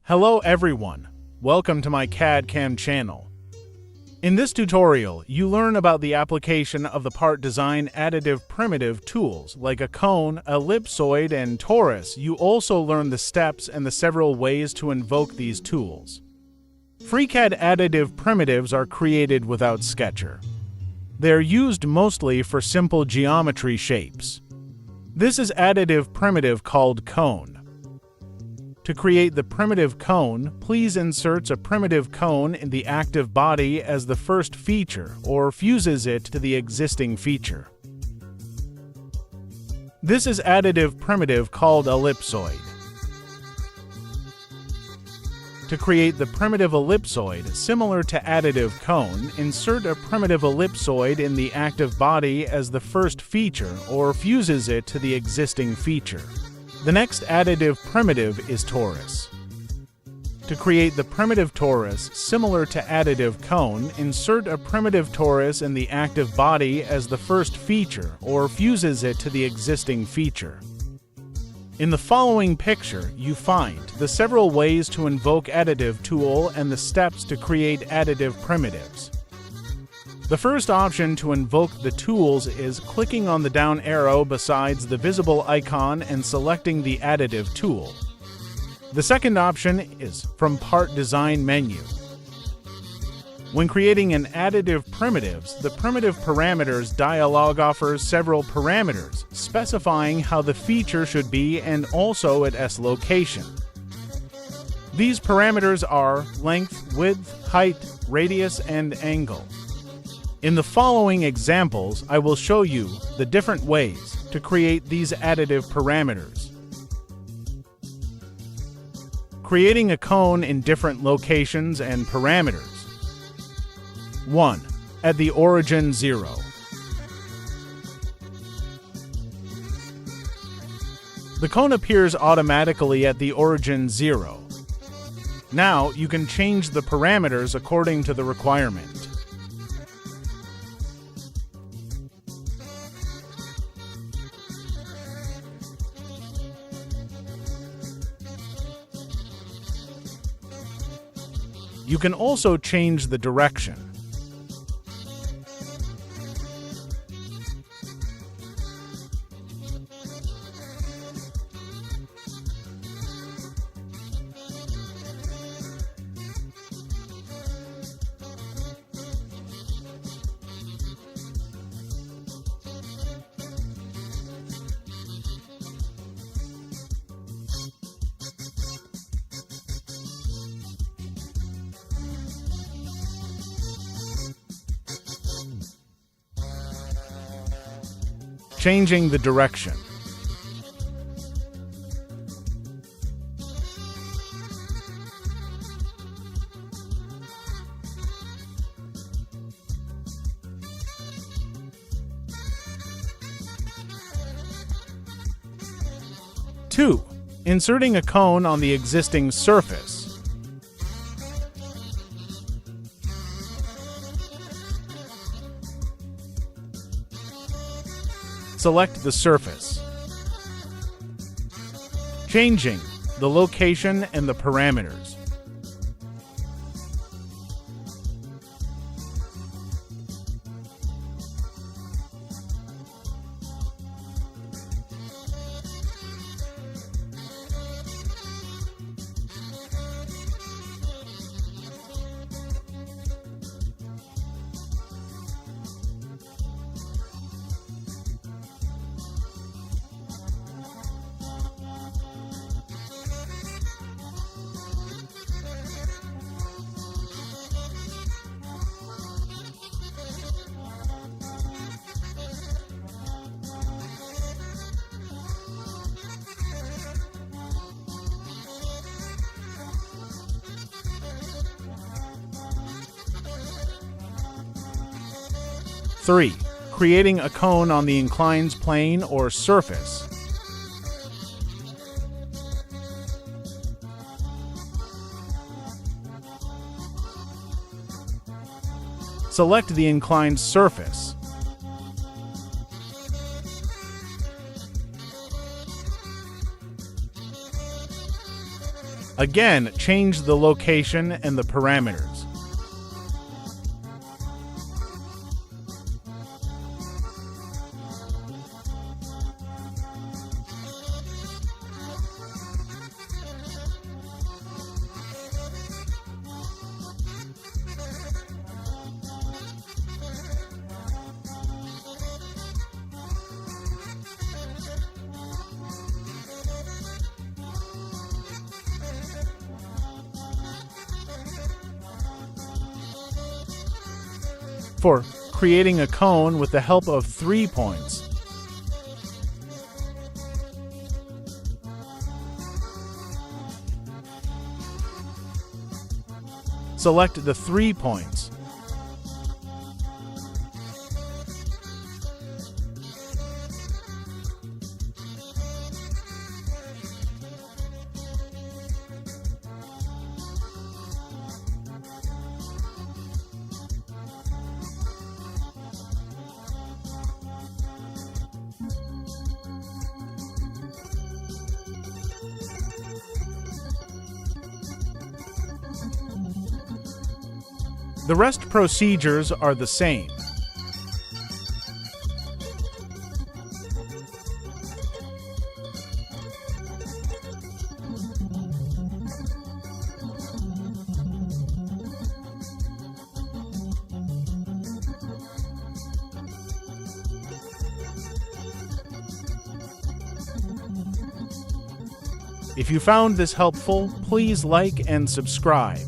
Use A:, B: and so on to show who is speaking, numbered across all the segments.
A: Hello everyone, welcome to my CAD/CAM channel. In this tutorial, you learn about the application of the part design additive primitive tools like a cone, ellipsoid, and torus. You also learn the steps and the several ways to invoke these tools. FreeCAD additive primitives are created without Sketcher. They are used mostly for simple geometry shapes. This is additive primitive called cone. To create the primitive cone, please insert a primitive cone in the active body as the first feature or fuses it to the existing feature. This is additive primitive called ellipsoid. To create the primitive ellipsoid, similar to additive cone, insert a primitive ellipsoid in the active body as the first feature or fuses it to the existing feature. The next additive primitive is torus. To create the primitive torus, similar to additive cone, insert a primitive torus in the active body as the first feature or fuses it to the existing feature. In the following picture, you find the several ways to invoke additive tool and the steps to create additive primitives. The first option to invoke the tools is clicking on the down arrow besides the visible icon and selecting the additive tool. The second option is from Part Design menu. When creating an additive primitives, the primitive parameters dialog offers several parameters specifying how the feature should be and also at S location. These parameters are length, width, height, radius, and angle. In the following examples, I will show you the different ways to create these additive parameters. Creating a cone in different locations and parameters. 1. At the origin 0. The cone appears automatically at the origin 0. Now you can change the parameters according to the requirement. You can also change the direction. Changing the direction. Two, inserting a cone on the existing surface. Select the surface. Changing the location and the parameters. Three, creating a cone on the inclined plane or surface. Select the inclined surface. Again, change the location and the parameters. For creating a cone with the help of 3 points, select the 3 points. The rest procedures are the same. If you found this helpful, please like and subscribe.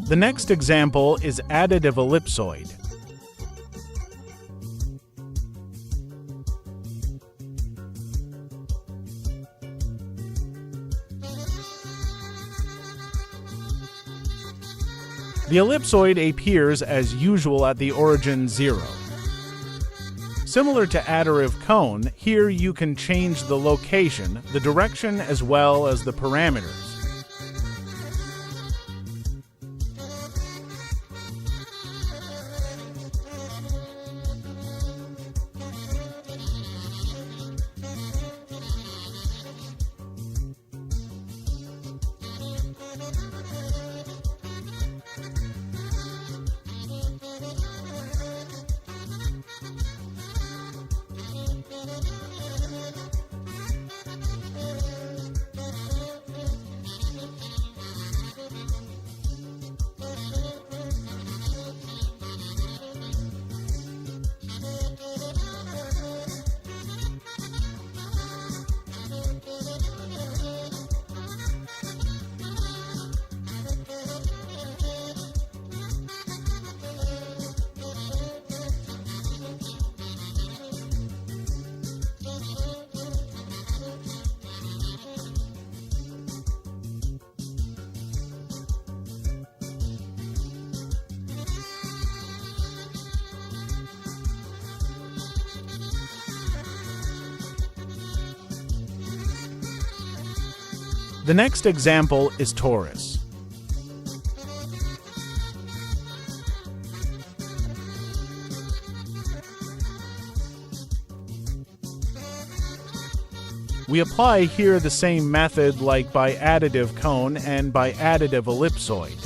A: The next example is additive ellipsoid. The ellipsoid appears as usual at the origin 0. Similar to additive cone, here you can change the location, the direction, as well as the parameters. The next example is torus. We apply here the same method like by additive cone and by additive ellipsoid.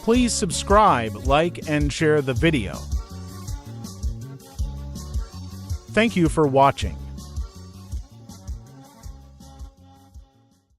A: Please subscribe, like, and share the video. Thank you for watching.